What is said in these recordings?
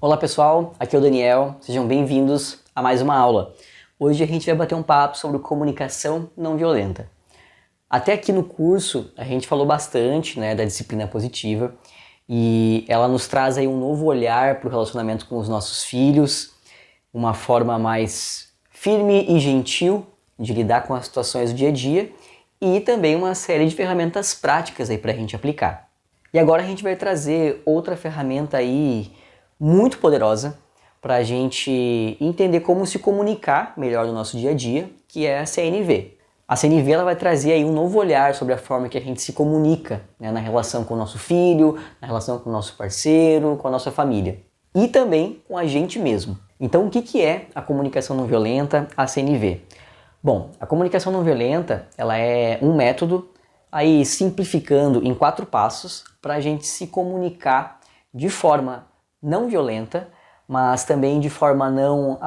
Olá pessoal, aqui é o Daniel, sejam bem-vindos a mais uma aula. Hoje a gente vai bater um papo sobre comunicação não violenta. Até aqui no curso a gente falou bastante, da disciplina positiva e ela nos traz aí um novo olhar para o relacionamento com os nossos filhos, uma forma mais firme e gentil de lidar com as situações do dia a dia e também uma série de ferramentas práticas aí para a gente aplicar. E agora a gente vai trazer outra ferramenta aí muito poderosa para a gente entender como se comunicar melhor no nosso dia a dia, que é a CNV. A CNV ela vai trazer aí um novo olhar sobre a forma que a gente se comunica, na relação com o nosso filho, na relação com o nosso parceiro, com a nossa família e também com a gente mesmo. Então o que é a comunicação não violenta, a CNV? Bom, a comunicação não violenta ela é um método, aí simplificando em 4 passos, para a gente se comunicar de forma não violenta, mas também de forma não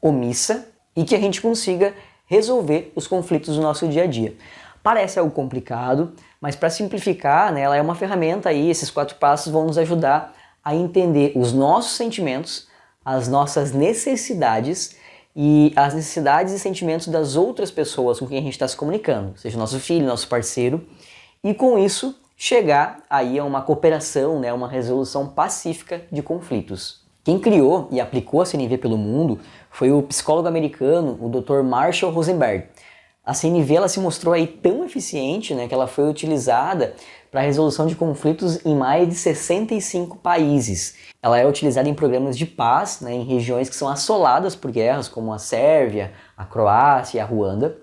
omissa e que a gente consiga resolver os conflitos do nosso dia a dia. Parece algo complicado, mas para simplificar, ela é uma ferramenta aí, esses 4 passos vão nos ajudar a entender os nossos sentimentos, as nossas necessidades e as necessidades e sentimentos das outras pessoas com quem a gente está se comunicando, seja nosso filho, nosso parceiro, e com isso chegar aí a uma cooperação, uma resolução pacífica de conflitos. Quem criou e aplicou a CNV pelo mundo foi o psicólogo americano, o Dr. Marshall Rosenberg. A CNV ela se mostrou aí tão eficiente, que ela foi utilizada para a resolução de conflitos em mais de 65 países. Ela é utilizada em programas de paz, em regiões que são assoladas por guerras, como a Sérvia, a Croácia e a Ruanda.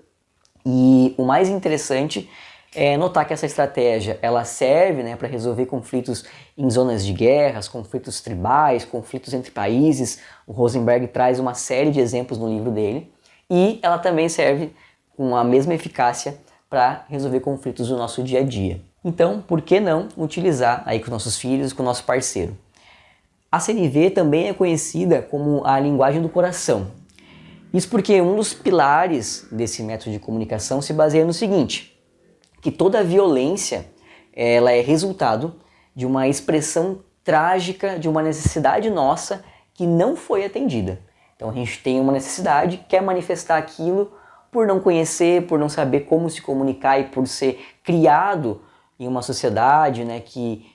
E o mais interessante é notar que essa estratégia ela serve para resolver conflitos em zonas de guerras, conflitos tribais, conflitos entre países. O Rosenberg traz uma série de exemplos no livro dele. E ela também serve com a mesma eficácia para resolver conflitos do nosso dia a dia. Então, por que não utilizar aí com nossos filhos, com o nosso parceiro? A CNV também é conhecida como a linguagem do coração. Isso porque um dos pilares desse método de comunicação se baseia no seguinte: que toda violência ela é resultado de uma expressão trágica de uma necessidade nossa que não foi atendida. Então a gente tem uma necessidade, quer manifestar aquilo por não conhecer, por não saber como se comunicar e por ser criado em uma sociedade que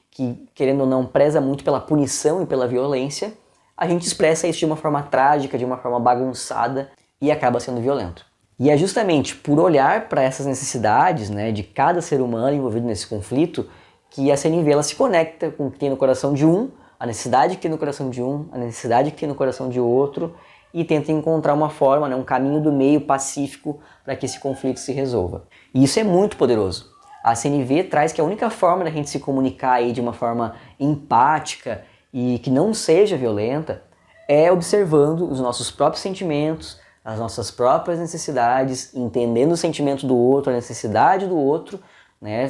querendo ou não, preza muito pela punição e pela violência, a gente expressa isso de uma forma trágica, de uma forma bagunçada e acaba sendo violento. E é justamente por olhar para essas necessidades de cada ser humano envolvido nesse conflito que a CNV ela se conecta com o que tem no coração de um, a necessidade que tem no coração de um, a necessidade que tem no coração de outro e tenta encontrar uma forma, um caminho do meio pacífico para que esse conflito se resolva. E isso é muito poderoso. A CNV traz que a única forma da gente se comunicar aí de uma forma empática e que não seja violenta é observando os nossos próprios sentimentos, as nossas próprias necessidades, entendendo o sentimento do outro, a necessidade do outro,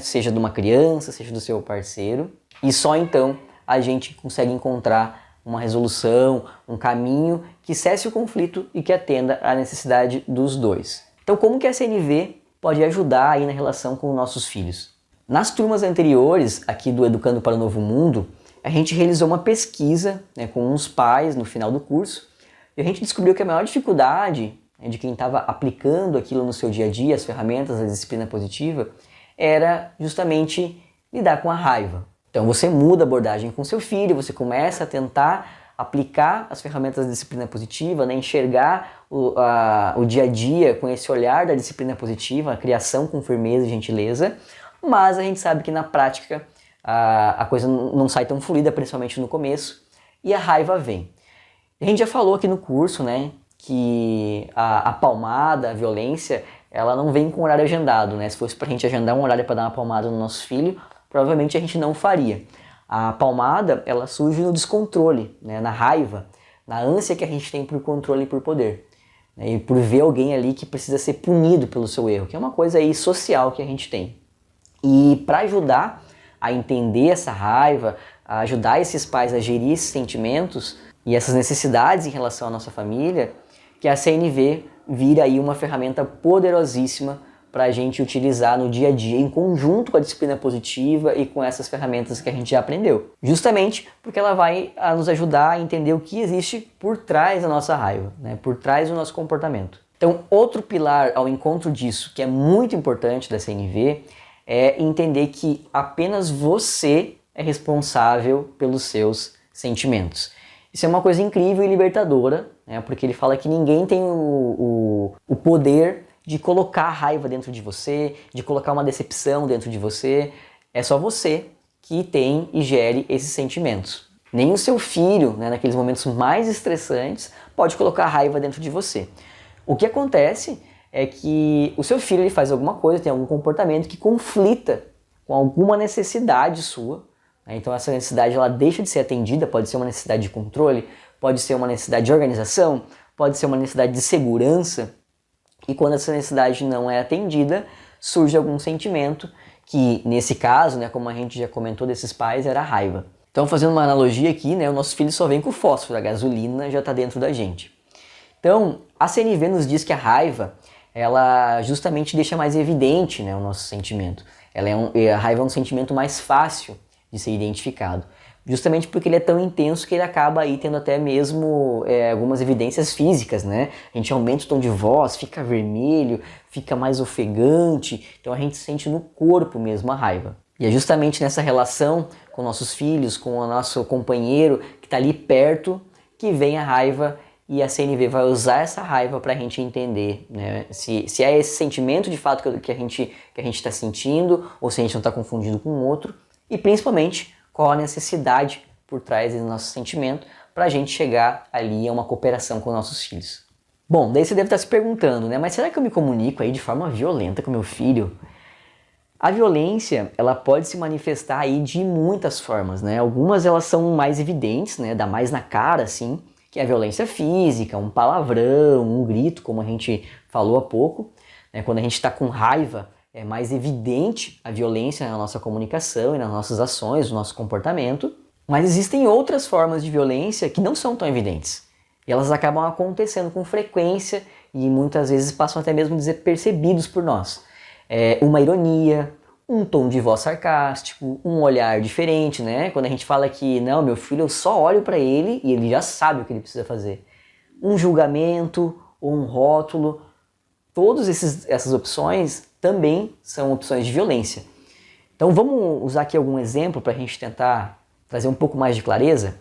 seja de uma criança, seja do seu parceiro, e só então a gente consegue encontrar uma resolução, um caminho que cesse o conflito e que atenda à necessidade dos dois. Então, como que a CNV pode ajudar aí na relação com os nossos filhos? Nas turmas anteriores, aqui do Educando para o Novo Mundo, a gente realizou uma pesquisa com uns pais no final do curso, e a gente descobriu que a maior dificuldade de quem estava aplicando aquilo no seu dia a dia, as ferramentas da disciplina positiva, era justamente lidar com a raiva. Então você muda a abordagem com seu filho, você começa a tentar aplicar as ferramentas da disciplina positiva, enxergar o dia a dia com esse olhar da disciplina positiva, a criação com firmeza e gentileza, mas a gente sabe que na prática a coisa não sai tão fluida, principalmente no começo, e a raiva vem. A gente já falou aqui no curso, que a palmada, a violência, ela não vem com horário agendado, Se fosse pra gente agendar um horário para dar uma palmada no nosso filho, provavelmente a gente não faria. A palmada, ela surge no descontrole, na raiva, na ânsia que a gente tem por controle e por poder. E por ver alguém ali que precisa ser punido pelo seu erro, que é uma coisa aí social que a gente tem. E para ajudar a entender essa raiva, a ajudar esses pais a gerir esses sentimentos e essas necessidades em relação à nossa família, que a CNV vira aí uma ferramenta poderosíssima para a gente utilizar no dia a dia, em conjunto com a disciplina positiva e com essas ferramentas que a gente já aprendeu. Justamente porque ela vai nos ajudar a entender o que existe por trás da nossa raiva, né? Por trás do nosso comportamento. Então, outro pilar ao encontro disso, que é muito importante da CNV, é entender que apenas você é responsável pelos seus sentimentos. Isso é uma coisa incrível e libertadora, né? Porque ele fala que ninguém tem o poder de colocar raiva dentro de você, de colocar uma decepção dentro de você. É só você que tem e gere esses sentimentos. Nem o seu filho, né, naqueles momentos mais estressantes, pode colocar raiva dentro de você. O que acontece é que o seu filho ele faz alguma coisa, tem algum comportamento que conflita com alguma necessidade sua. Então essa necessidade ela deixa de ser atendida, pode ser uma necessidade de controle, pode ser uma necessidade de organização, pode ser uma necessidade de segurança. E quando essa necessidade não é atendida, surge algum sentimento que, nesse caso, né, como a gente já comentou desses pais, era a raiva. Então, fazendo uma analogia aqui, né, o nosso filho só vem com o fósforo, a gasolina já está dentro da gente. Então, a CNV nos diz que a raiva, ela justamente deixa mais evidente, né, o nosso sentimento. A raiva é um sentimento mais fácil de ser identificado. Justamente porque ele é tão intenso que ele acaba aí tendo até mesmo algumas evidências físicas, né? A gente aumenta o tom de voz, fica vermelho, fica mais ofegante, então a gente sente no corpo mesmo a raiva. E é justamente nessa relação com nossos filhos, com o nosso companheiro que está ali perto, que vem a raiva e a CNV vai usar essa raiva para a gente entender, né? Se é esse sentimento de fato que a gente está sentindo ou se a gente não está confundindo com o outro e principalmente qual a necessidade por trás do nosso sentimento para a gente chegar ali a uma cooperação com nossos filhos. Bom, daí você deve estar se perguntando, né? Mas será que eu me comunico aí de forma violenta com meu filho? A violência, ela pode se manifestar aí de muitas formas, né? Algumas elas são mais evidentes, né? Dá mais na cara, assim, que é a violência física, um palavrão, um grito, como a gente falou há pouco, né? Quando a gente está com raiva, é mais evidente a violência na nossa comunicação e nas nossas ações, no nosso comportamento, mas existem outras formas de violência que não são tão evidentes. E elas acabam acontecendo com frequência e muitas vezes passam até mesmo despercebidos por nós. Uma ironia, um tom de voz sarcástico, um olhar diferente, né? Quando a gente fala que, não, meu filho, eu só olho para ele e ele já sabe o que ele precisa fazer. Um julgamento ou um rótulo, todas essas opções também são opções de violência. Então vamos usar aqui algum exemplo para a gente tentar trazer um pouco mais de clareza?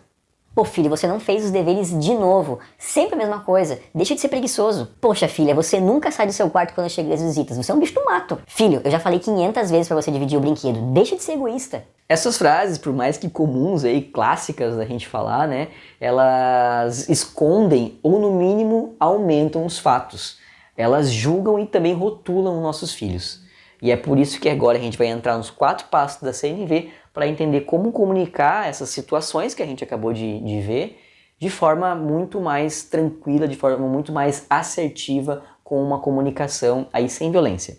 Pô, filho, você não fez os deveres de novo. Sempre a mesma coisa. Deixa de ser preguiçoso. Poxa, filha, você nunca sai do seu quarto quando chegam as visitas. Você é um bicho do mato. Filho, eu já falei 500 vezes pra você dividir o brinquedo. Deixa de ser egoísta. Essas frases, por mais que comuns aí, clássicas da gente falar, né? Elas escondem ou no mínimo aumentam os fatos. Elas julgam e também rotulam nossos filhos. E é por isso que agora a gente vai entrar nos 4 passos da CNV para entender como comunicar essas situações que a gente acabou de ver de forma muito mais tranquila, de forma muito mais assertiva, com uma comunicação aí sem violência.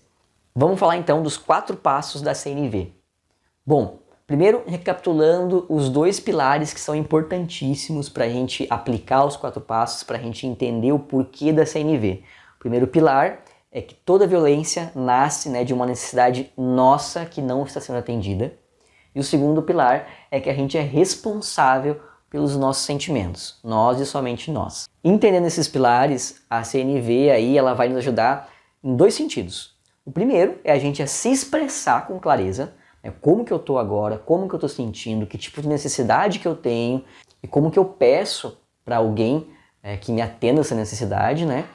Vamos falar então dos 4 passos da CNV. Bom, primeiro recapitulando os 2 pilares que são importantíssimos para a gente aplicar os 4 passos, para a gente entender o porquê da CNV. O primeiro pilar é que toda violência nasce, né, de uma necessidade nossa que não está sendo atendida. E o segundo pilar é que a gente é responsável pelos nossos sentimentos, nós e somente nós. Entendendo esses pilares, a CNV aí ela vai nos ajudar em 2 sentidos. O primeiro é a gente se expressar com clareza, né, como que eu estou agora, como que eu estou sentindo, que tipo de necessidade que eu tenho e como que eu peço para alguém que me atenda essa necessidade, né,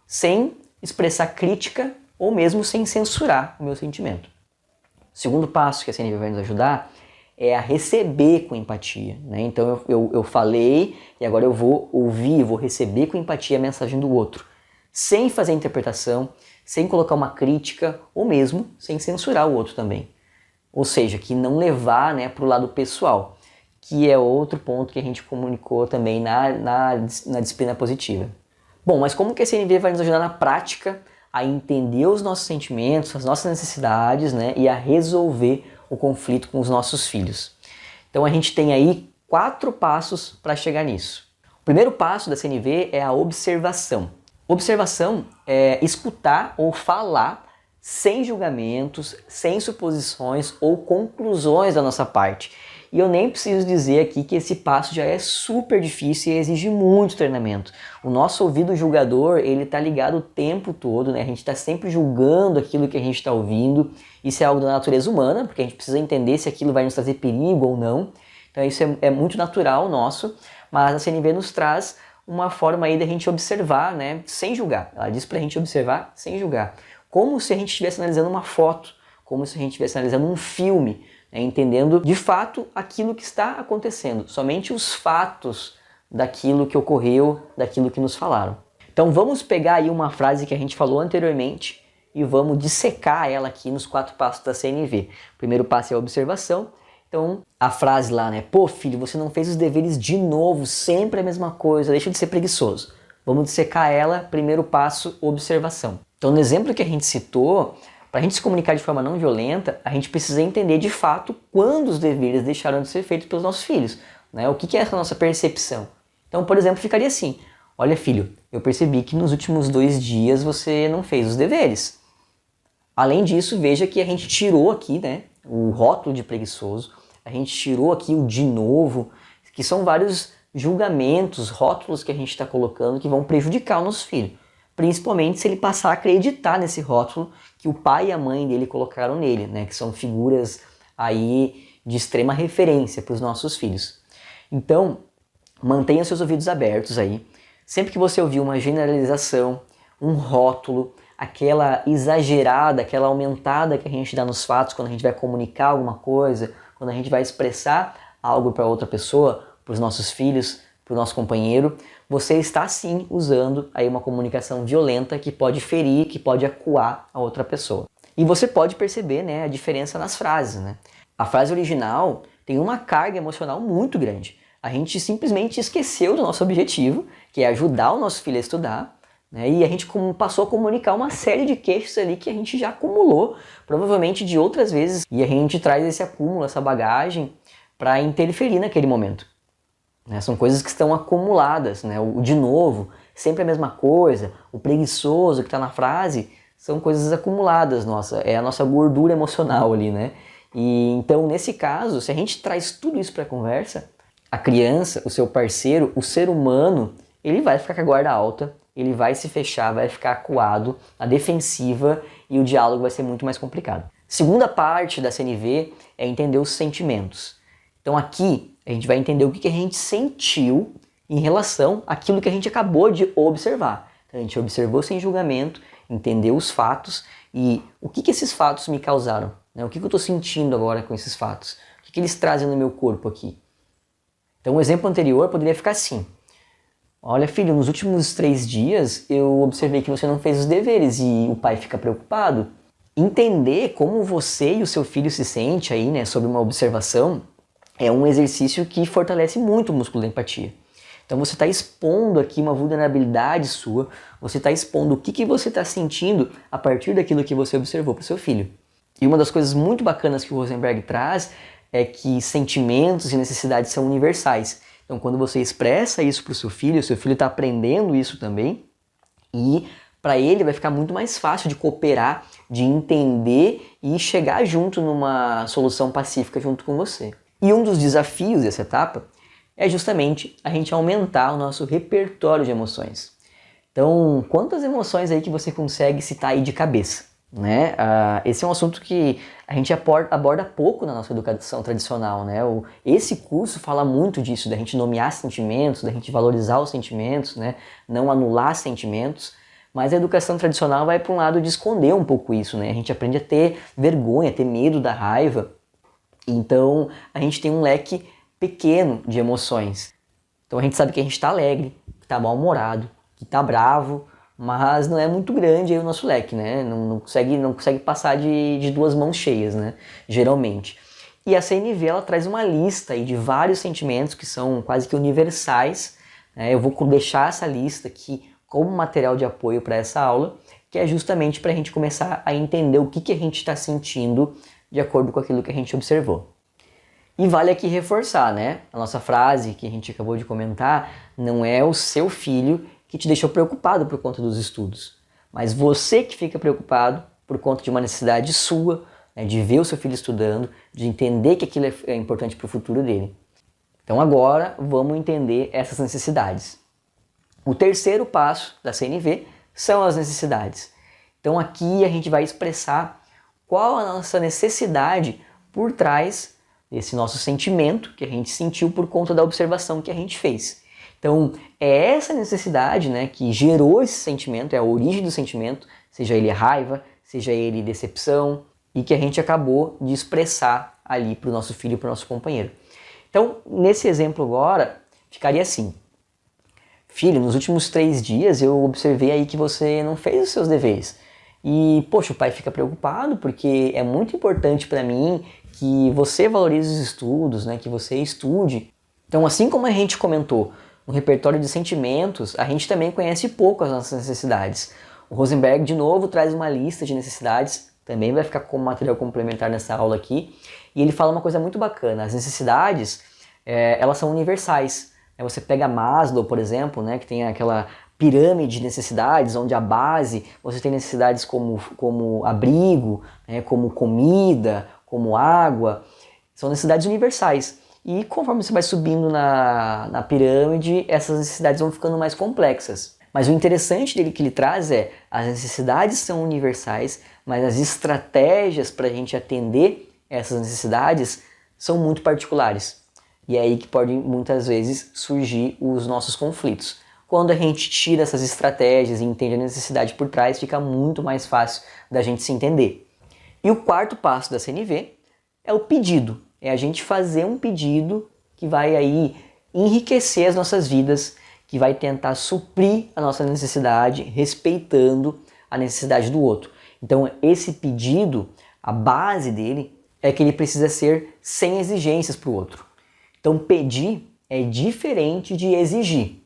sem expressar crítica ou mesmo sem censurar o meu sentimento. O segundo passo que a CNV vai nos ajudar é a receber com empatia, né? Então eu falei e agora eu vou ouvir, eu vou receber com empatia a mensagem do outro, sem fazer interpretação, sem colocar uma crítica ou mesmo sem censurar o outro também. Ou seja, que não levar, né, para o lado pessoal, que é outro ponto que a gente comunicou também na disciplina positiva. Bom, mas como que a CNV vai nos ajudar na prática a entender os nossos sentimentos, as nossas necessidades, né, e a resolver o conflito com os nossos filhos? Então a gente tem aí 4 passos para chegar nisso. O primeiro passo da CNV é a observação. Observação é escutar ou falar sem julgamentos, sem suposições ou conclusões da nossa parte. E eu nem preciso dizer aqui que esse passo já é super difícil e exige muito treinamento. O nosso ouvido julgador, ele tá ligado o tempo todo, né? A gente está sempre julgando aquilo que a gente está ouvindo. Isso é algo da natureza humana, porque a gente precisa entender se aquilo vai nos trazer perigo ou não. Então isso é muito natural nosso, mas a CNV nos traz uma forma aí da gente observar, né? Sem julgar. Ela diz pra gente observar sem julgar. Como se a gente estivesse analisando uma foto, como se a gente estivesse analisando um filme, né, entendendo de fato aquilo que está acontecendo, somente os fatos daquilo que ocorreu, daquilo que nos falaram. Então vamos pegar aí uma frase que a gente falou anteriormente e vamos dissecar ela aqui nos 4 passos da CNV. O primeiro passo é a observação. Então a frase lá, né? Pô, filho, você não fez os deveres de novo, sempre a mesma coisa, deixa de ser preguiçoso. Vamos dissecar ela, primeiro passo, observação. Então no exemplo que a gente citou, para a gente se comunicar de forma não violenta, a gente precisa entender de fato quando os deveres deixaram de ser feitos pelos nossos filhos. Né? O que é essa nossa percepção? Então, por exemplo, ficaria assim: olha, filho, eu percebi que nos últimos 2 dias você não fez os deveres. Além disso, veja que a gente tirou aqui, né, o rótulo de preguiçoso, a gente tirou aqui o de novo, que são vários julgamentos, rótulos que a gente está colocando que vão prejudicar o nosso filho. Principalmente se ele passar a acreditar nesse rótulo que o pai e a mãe dele colocaram nele, né? Que são figuras aí de extrema referência para os nossos filhos. Então, mantenha seus ouvidos abertos aí. Sempre que você ouvir uma generalização, um rótulo, aquela exagerada, aquela aumentada que a gente dá nos fatos quando a gente vai comunicar alguma coisa, quando a gente vai expressar algo para outra pessoa, para os nossos filhos, para o nosso companheiro, você está sim usando aí uma comunicação violenta que pode ferir, que pode acuar a outra pessoa. E você pode perceber, né, a diferença nas frases, né? A frase original tem uma carga emocional muito grande. A gente simplesmente esqueceu do nosso objetivo, que é ajudar o nosso filho a estudar, né? E a gente passou a comunicar uma série de queixos ali que a gente já acumulou, provavelmente de outras vezes, e a gente traz esse acúmulo, essa bagagem, para interferir naquele momento. São coisas que estão acumuladas, né? O de novo, sempre a mesma coisa, o preguiçoso que está na frase, são coisas acumuladas, é a nossa gordura emocional ali, né? E então, nesse caso, se a gente traz tudo isso para a conversa, a criança, o seu parceiro, o ser humano, ele vai ficar com a guarda alta, ele vai se fechar, vai ficar acuado, na defensiva, e o diálogo vai ser muito mais complicado. Segunda parte da CNV é entender os sentimentos. Então aqui a gente vai entender o que a gente sentiu em relação àquilo que a gente acabou de observar. Então, a gente observou sem julgamento, entendeu os fatos e o que esses fatos me causaram. Né? O que eu estou sentindo agora com esses fatos? O que eles trazem no meu corpo aqui? Então o exemplo anterior poderia ficar assim: olha, filho, nos últimos 3 dias eu observei que você não fez os deveres, e o pai fica preocupado. Entender como você e o seu filho se sente aí, né, sobre uma observação, é um exercício que fortalece muito o músculo da empatia. Então você está expondo aqui uma vulnerabilidade sua, você está expondo o que você está sentindo a partir daquilo que você observou para o seu filho. E uma das coisas muito bacanas que o Rosenberg traz é que sentimentos e necessidades são universais. Então quando você expressa isso para o seu filho está aprendendo isso também, e para ele vai ficar muito mais fácil de cooperar, de entender e chegar junto numa solução pacífica junto com você. E um dos desafios dessa etapa é justamente a gente aumentar o nosso repertório de emoções. Então, quantas emoções aí que você consegue citar aí de cabeça? Né? Esse é um assunto que a gente aborda pouco na nossa educação tradicional. Né? Esse curso fala muito disso, da gente nomear sentimentos, da gente valorizar os sentimentos, né? Não anular sentimentos. Mas a educação tradicional vai para um lado de esconder um pouco isso. Né? A gente aprende a ter vergonha, a ter medo da raiva. Então a gente tem um leque pequeno de emoções. Então a gente sabe que a gente está alegre, que está mal-humorado, que está bravo, mas não é muito grande aí o nosso leque, né? Não consegue passar de 2 mãos cheias, né? Geralmente. E a CNV ela traz uma lista aí de vários sentimentos que são quase que universais. Né? Eu vou deixar essa lista aqui como material de apoio para essa aula, que é justamente para a gente começar a entender o que a gente está sentindo de acordo com aquilo que a gente observou. E vale aqui reforçar, né? A nossa frase que a gente acabou de comentar, não é o seu filho que te deixou preocupado por conta dos estudos, mas você que fica preocupado por conta de uma necessidade sua, né, de ver o seu filho estudando, de entender que aquilo é importante para o futuro dele. Então agora vamos entender essas necessidades. O terceiro passo da CNV são as necessidades. Então aqui a gente vai expressar qual a nossa necessidade por trás desse nosso sentimento que a gente sentiu por conta da observação que a gente fez. Então é essa necessidade, né, que gerou esse sentimento, é a origem do sentimento, seja ele raiva, seja ele decepção, e que a gente acabou de expressar ali para o nosso filho e para o nosso companheiro. Então nesse exemplo agora ficaria assim: filho, nos últimos 3 dias eu observei aí que você não fez os seus deveres. E, poxa, o pai fica preocupado porque é muito importante para mim que você valorize os estudos, né, que você estude. Então, assim como a gente comentou no repertório de sentimentos, a gente também conhece pouco as nossas necessidades. O Rosenberg, de novo, traz uma lista de necessidades, também vai ficar como material complementar nessa aula aqui, e ele fala uma coisa muito bacana: as necessidades, elas são universais. Você pega Maslow, por exemplo, né, que tem aquela pirâmide de necessidades, onde a base, você tem necessidades como abrigo, né, como comida, como água, são necessidades universais. E conforme você vai subindo na pirâmide, essas necessidades vão ficando mais complexas. Mas o interessante dele que ele traz é: as necessidades são universais, mas as estratégias para a gente atender essas necessidades são muito particulares. E é aí que podem muitas vezes surgir os nossos conflitos. Quando a gente tira essas estratégias e entende a necessidade por trás, fica muito mais fácil da gente se entender. E o quarto passo da CNV é o pedido. É a gente fazer um pedido que vai aí enriquecer as nossas vidas, que vai tentar suprir a nossa necessidade, respeitando a necessidade do outro. Então esse pedido, a base dele é que ele precisa ser sem exigências para o outro. Então pedir é diferente de exigir.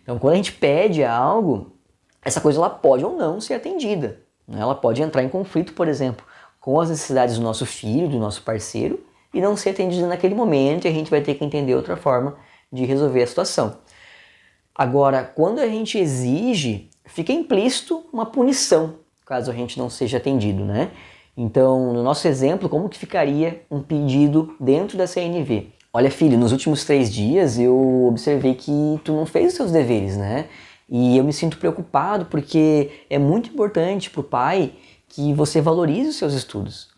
Então quando a gente pede algo, essa coisa ela pode ou não ser atendida. Ela pode entrar em conflito, por exemplo, com as necessidades do nosso filho, do nosso parceiro, e não ser atendida naquele momento, e a gente vai ter que entender outra forma de resolver a situação. Agora, quando a gente exige, fica implícito uma punição, caso a gente não seja atendido, né? Então, no nosso exemplo, como que ficaria um pedido dentro da CNV? Olha, filho, nos últimos 3 dias eu observei que tu não fez os seus deveres, né? E eu me sinto preocupado porque é muito importante para o pai que você valorize os seus estudos.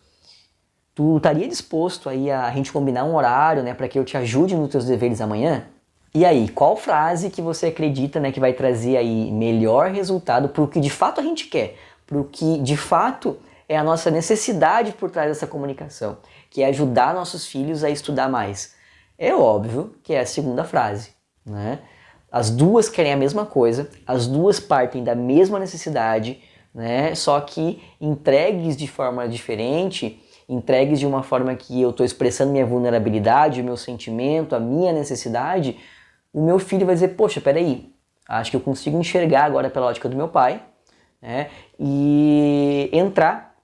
Tu estaria disposto aí a gente combinar um horário, né, para que eu te ajude nos teus deveres amanhã? E aí, qual frase que você acredita, né, que vai trazer aí melhor resultado para o que de fato a gente quer, para o que de fato é a nossa necessidade por trás dessa comunicação, que é ajudar nossos filhos a estudar mais? É óbvio que é a segunda frase, né? As duas querem a mesma coisa, as duas partem da mesma necessidade, né? Só que entregues de forma diferente, entregues de uma forma que eu estou expressando minha vulnerabilidade, o meu sentimento, a minha necessidade, o meu filho vai dizer: poxa, peraí, acho que eu consigo enxergar agora pela ótica do meu pai, né? E entrar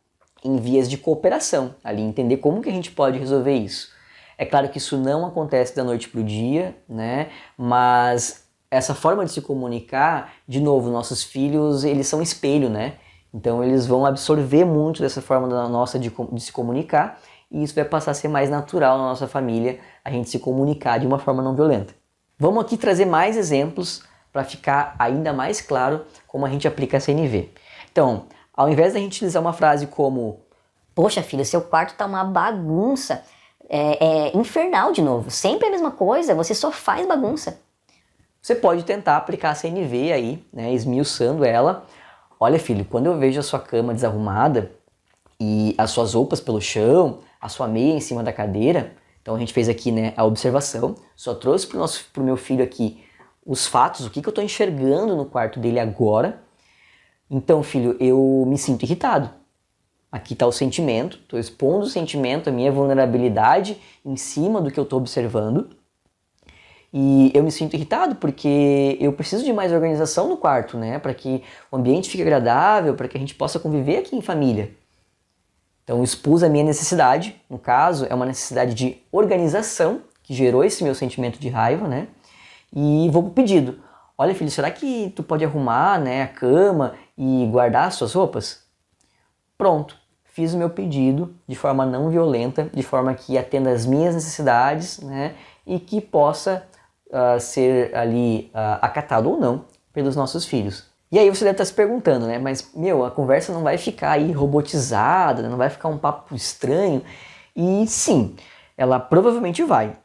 em vias de cooperação, ali entender como que a gente pode resolver isso. É claro que isso não acontece da noite para o dia, né? Mas essa forma de se comunicar, de novo, nossos filhos, eles são espelho, né? Então eles vão absorver muito dessa forma da nossa de se comunicar, e isso vai passar a ser mais natural na nossa família, a gente se comunicar de uma forma não violenta. Vamos aqui trazer mais exemplos para ficar ainda mais claro como a gente aplica a CNV. Então, ao invés da gente utilizar uma frase como: Poxa, filho, seu quarto tá uma bagunça. É infernal de novo. Sempre a mesma coisa, você só faz bagunça. Você pode tentar aplicar a CNV aí, né, esmiuçando ela. Olha, filho, quando eu vejo a sua cama desarrumada e as suas roupas pelo chão, a sua meia em cima da cadeira, então a gente fez aqui, né, a observação, só trouxe pro meu filho aqui os fatos, o que eu estou enxergando no quarto dele agora. Então, filho, eu me sinto irritado. Aqui está o sentimento, estou expondo o sentimento, a minha vulnerabilidade em cima do que eu estou observando. E eu me sinto irritado porque eu preciso de mais organização no quarto, né? Para que o ambiente fique agradável, para que a gente possa conviver aqui em família. Então eu expus a minha necessidade, no caso é uma necessidade de organização, que gerou esse meu sentimento de raiva, né? E vou pro pedido. Olha, filho, será que tu pode arrumar, né, a cama e guardar as suas roupas? pronto, fiz o meu pedido de forma não violenta, de forma que atenda às minhas necessidades, né, e que possa ser ali acatado ou não pelos nossos filhos. E aí você deve estar se perguntando, né, mas a conversa não vai ficar aí robotizada, né, não vai ficar um papo estranho? E sim, ela provavelmente vai.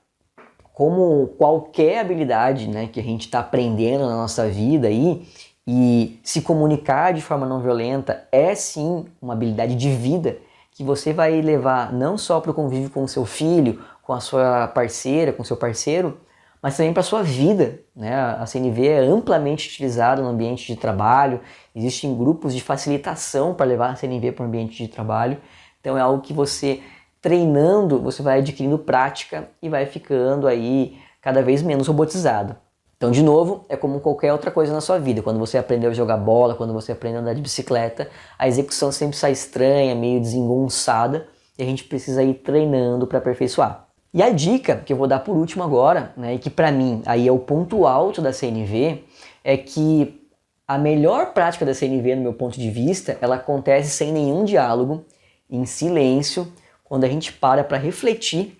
Como qualquer habilidade, né, que a gente está aprendendo na nossa vida aí, e se comunicar de forma não violenta é sim uma habilidade de vida que você vai levar não só para o convívio com o seu filho, com a sua parceira, com o seu parceiro, mas também para a sua vida, né? A CNV é amplamente utilizada no ambiente de trabalho, existem grupos de facilitação para levar a CNV para o ambiente de trabalho, então é algo que você treinando, você vai adquirindo prática e vai ficando aí cada vez menos robotizado. Então, de novo, é como qualquer outra coisa na sua vida. Quando você aprendeu a jogar bola, quando você aprendeu a andar de bicicleta, a execução sempre sai estranha, meio desengonçada, e a gente precisa ir treinando para aperfeiçoar. E a dica que eu vou dar por último agora, né, e que para mim aí é o ponto alto da CNV, é que a melhor prática da CNV, no meu ponto de vista, ela acontece sem nenhum diálogo, em silêncio, quando a gente para refletir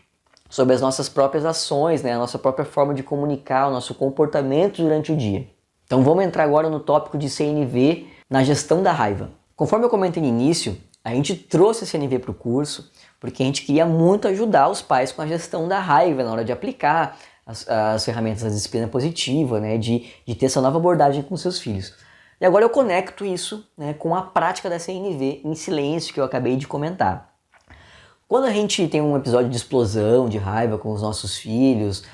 sobre as nossas próprias ações, né, a nossa própria forma de comunicar, o nosso comportamento durante o dia. Então vamos entrar agora no tópico de CNV na gestão da raiva. Conforme eu comentei no início, a gente trouxe a CNV para o curso porque a gente queria muito ajudar os pais com a gestão da raiva na hora de aplicar as ferramentas da disciplina positiva, né, de ter essa nova abordagem com seus filhos. E agora eu conecto isso, né, com a prática da CNV em silêncio que eu acabei de comentar. Quando a gente tem um episódio de explosão, de raiva com os nossos filhos,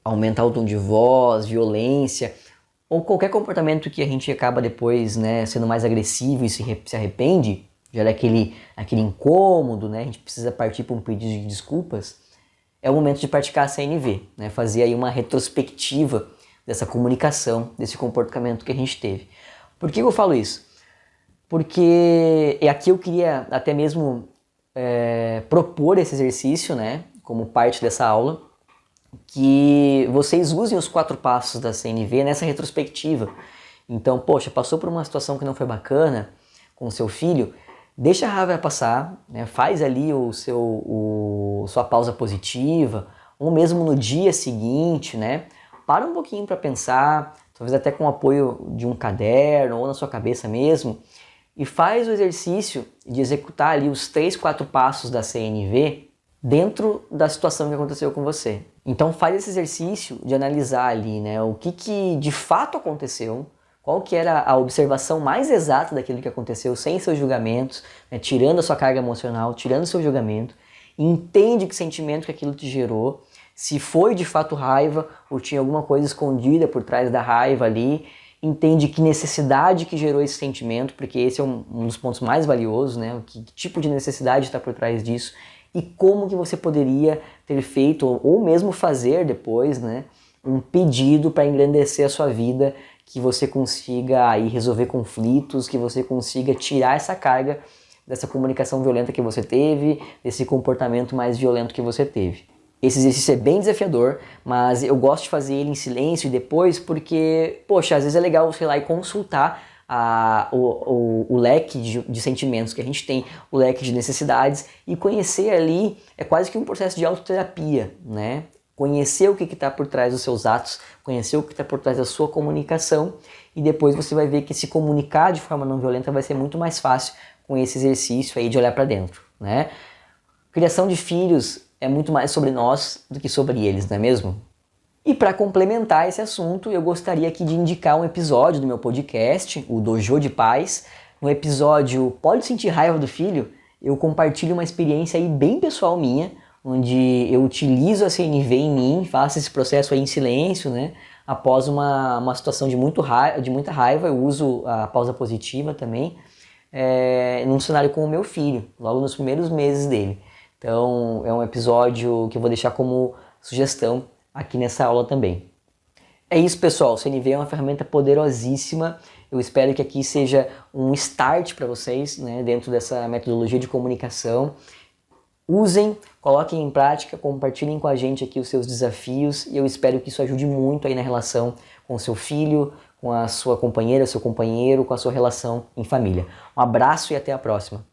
aumentar o tom de voz, violência, ou qualquer comportamento que a gente acaba depois, né, sendo mais agressivo e se arrepende, gera aquele incômodo, né, a gente precisa partir para um pedido de desculpas, é o momento de praticar a CNV, né, fazer aí uma retrospectiva dessa comunicação, desse comportamento que a gente teve. Por que eu falo isso? Porque aqui eu queria até mesmo propor esse exercício, né, como parte dessa aula, que vocês usem os 4 passos da CNV nessa retrospectiva. Então, poxa, passou por uma situação que não foi bacana com o seu filho, deixa a raiva passar, né, faz ali sua pausa positiva, ou mesmo no dia seguinte, né, para um pouquinho para pensar, talvez até com o apoio de um caderno ou na sua cabeça mesmo, e faz o exercício de executar ali os 3, 4 passos da CNV dentro da situação que aconteceu com você. Então faz esse exercício de analisar ali, né, o que de fato aconteceu, qual que era a observação mais exata daquilo que aconteceu, sem seus julgamentos, né, tirando a sua carga emocional, tirando o seu julgamento, e entende que sentimento que aquilo te gerou, se foi de fato raiva ou tinha alguma coisa escondida por trás da raiva ali, entende que necessidade que gerou esse sentimento, porque esse é um dos pontos mais valiosos, né? Que tipo de necessidade está por trás disso e como que você poderia ter feito ou mesmo fazer depois, né, um pedido para engrandecer a sua vida, que você consiga aí resolver conflitos, que você consiga tirar essa carga dessa comunicação violenta que você teve, desse comportamento mais violento que você teve. Esse exercício é bem desafiador, mas eu gosto de fazer ele em silêncio e depois porque, poxa, às vezes é legal você ir lá e consultar o leque de sentimentos que a gente tem, o leque de necessidades, e conhecer ali é quase que um processo de autoterapia, né? Conhecer o que está por trás dos seus atos, conhecer o que está por trás da sua comunicação, e depois você vai ver que se comunicar de forma não violenta vai ser muito mais fácil com esse exercício aí de olhar para dentro, né? Criação de filhos é muito mais sobre nós do que sobre eles, não é mesmo? E para complementar esse assunto, eu gostaria aqui de indicar um episódio do meu podcast, o Dojo de Pais. No episódio Pode Sentir Raiva do Filho, eu compartilho uma experiência aí bem pessoal minha, onde eu utilizo a CNV em mim, faço esse processo aí em silêncio, né? Após uma situação de muita raiva, eu uso a pausa positiva também, num cenário com o meu filho, logo nos primeiros meses dele. Então é um episódio que eu vou deixar como sugestão aqui nessa aula também. É isso, pessoal, o CNV é uma ferramenta poderosíssima. Eu espero que aqui seja um start para vocês, né, dentro dessa metodologia de comunicação. Usem, coloquem em prática, compartilhem com a gente aqui os seus desafios e eu espero que isso ajude muito aí na relação com o seu filho, com a sua companheira, seu companheiro, com a sua relação em família. Um abraço e até a próxima.